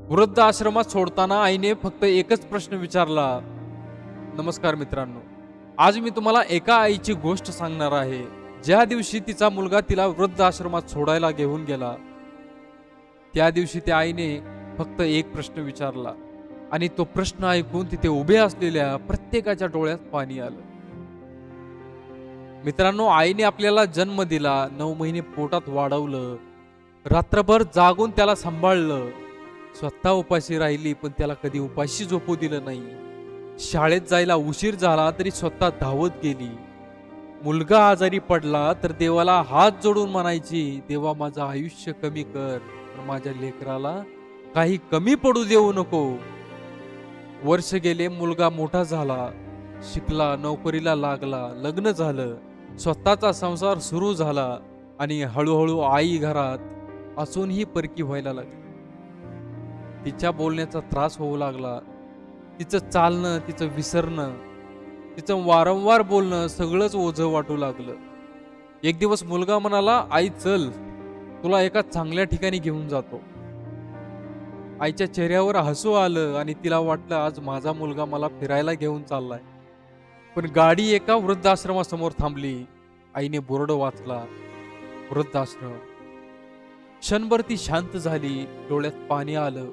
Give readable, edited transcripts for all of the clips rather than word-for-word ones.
वृद्ध आश्रमात सोडताना आईने फक्त एकच प्रश्न विचारला. नमस्कार मित्रांनो, आज मी तुम्हाला एका आईची गोष्ट सांगणार आहे, ज्या दिवशी तिचा मुलगा तिला वृद्ध आश्रमात सोडायला घेऊन गेला. त्या दिवशी त्या आईने फक्त एक प्रश्न विचारला आणि तो प्रश्न ऐकून तिथे उभे असलेल्या प्रत्येकाच्या डोळ्यात पाणी आलं. मित्रांनो, आईने आपल्याला जन्म दिला, 9 महिने पोटात वाढवलं, रात्रभर जागून त्याला सांभाळलं, स्वतः उपाशी राहिली पण त्याला कधी उपाशी झोपू दिलं नाही. शाळेत जायला उशीर झाला तरी स्वतः धावत गेली. मुलगा आजारी पडला तर देवाला हात जोडून म्हणायची, देवा माझं आयुष्य कमी कर, पण माझ्या लेकराला काही कमी पडू देऊ नको. वर्ष गेले, मुलगा मोठा झाला, शिकला, नोकरीला लागला, लग्न झालं, स्वतःचा संसार सुरू झाला आणि हळूहळू आई घरात असूनही परकी व्हायला लागली. तिच्या बोलण्याचा त्रास होऊ लागला. तिचं चालणं, तिचं विसरणं, तिचं वारंवार बोलणं सगळंच ओझं वाटू लागलं. एक दिवस मुलगा म्हणाला, आई चल, तुला एका चांगल्या ठिकाणी घेऊन जातो. आईच्या चेहऱ्यावर हसू आलं आणि तिला वाटलं आज माझा मुलगा मला फिरायला घेऊन चाललाय. पण गाडी एका वृद्धाश्रमासमोर थांबली. आईने बोर्ड वाचला, वृद्धाश्रम. क्षणभर ती शांत झाली, डोळ्यात पाणी आलं.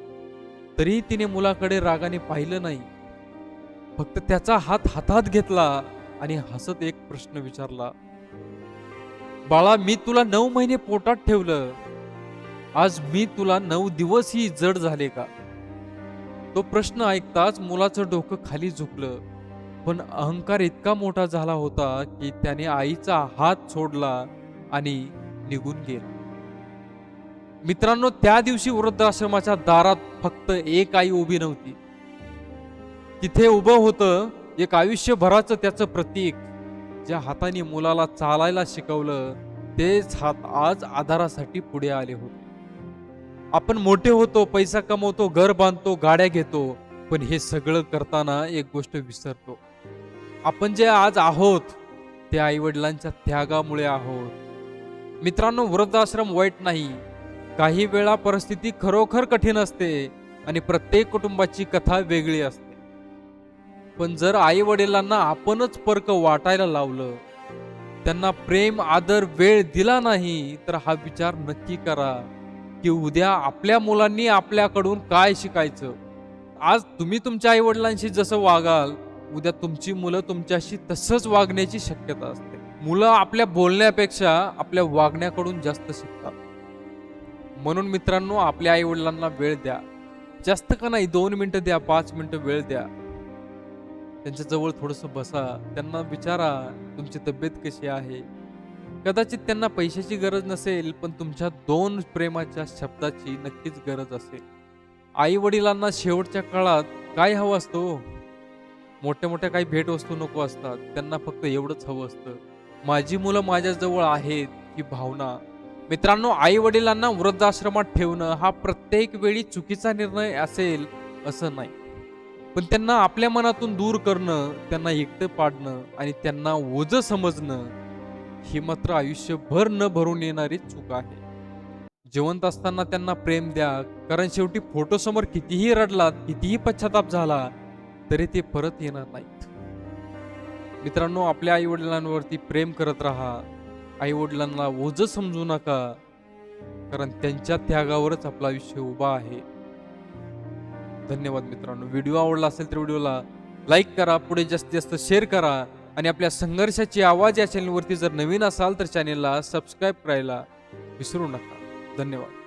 तरीही तिने मुलाकडे रागाने पाहिलं नाही, फक्त त्याचा हात हातात घेतला आणि हसत एक प्रश्न विचारला, बाळा, मी तुला 9 महिने पोटात ठेवलं, आज मी तुला 9 दिवसही जड झाले का? तो प्रश्न ऐकताच मुलाचं डोकं खाली झुकलं, पण अहंकार इतका मोठा झाला होता की त्याने आईचा हात सोडला आणि निघून गेला. मित्रांनो, त्या दिवशी वृद्धाश्रमाच्या दारात फक्त एक आई उभी नव्हती. तिथे उभं होतं एक आयुष्यभराचं त्याचं प्रतीक. ज्या हाताने मुलाला चालायला शिकवलं, तेच हात आज आधारासाठी पुढे आले होते. आपण मोठे होतो, पैसा कमवतो, घर बांधतो, गाड्या घेतो, पण हे सगळं करताना एक गोष्ट विसरतो. आपण जे आज आहोत ते आई वडिलांच्या त्यागामुळे आहोत. मित्रांनो, वृद्धाश्रम वाईट नाही. काही वेळा परिस्थिती खरोखर कठीण असते आणि प्रत्येक कुटुंबाची कथा वेगळी असते. पण जर आई वडिलांना आपणच परक वाटायला लावलं, त्यांना प्रेम, आदर, वेळ दिला नाही, तर हा विचार नक्की करा की उद्या आपल्या मुलांनी आपल्याकडून काय शिकायचं. आज तुम्ही तुमच्या आई वडिलांशी जसं वागाल, उद्या तुमची मुलं तुमच्याशी तसंच वागण्याची शक्यता असते. मुलं आपल्या बोलण्यापेक्षा आपल्या वागण्याकडून जास्त शिकतात. म्हणून मित्रांनो, आपल्या आई वडिलांना वेळ द्या. जास्त का नाही, 2 मिनिटं द्या, 5 मिनिटं वेळ द्या. त्यांच्या जवळ थोडंसं बसा, त्यांना विचारा तुमची तब्येत कशी आहे. कदाचित त्यांना पैशाची गरज नसेल, पण तुमच्या 2 प्रेमाच्या शब्दाची नक्कीच गरज असेल. आई वडिलांना शेवटच्या काळात काय हवं असतं? मोठ्या मोठ्या काही भेटवस्तू नको असतात. त्यांना फक्त एवढंच हवं असतं, माझी मुलं माझ्याजवळ आहेत ही भावना. मित्रांनो, आई वडिलांना वृद्धाश्रमात ठेवणं हा प्रत्येक वेळी चुकीचा निर्णय असेल असं नाही, पण त्यांना आपल्या मनातून दूर करणं, त्यांना एकटं पाडणं आणि त्यांना ओझं समजणं ही मात्र आयुष्यभर न भरून येणारी चूक आहे. जिवंत असताना त्यांना प्रेम द्या, कारण शेवटी फोटोसमोर कितीही रडलात, कितीही पश्चाताप झाला तरी ते परत येणार नाहीत. मित्रांनो, आपल्या आई वडिलांवरती प्रेम करत राहा. आई वडिलांना ओझं समजू नका, कारण त्यांच्या त्यागावरच आपलं आयुष्य उभा आहे. धन्यवाद मित्रांनो. व्हिडिओ आवडला असेल तर व्हिडिओला लाईक करा, पुढे जास्तीत जास्त शेअर करा आणि आपल्या संघर्षाची आवाज या चॅनलवरती जर नवीन असाल तर चॅनलला सबस्क्राईब करायला विसरू नका. धन्यवाद.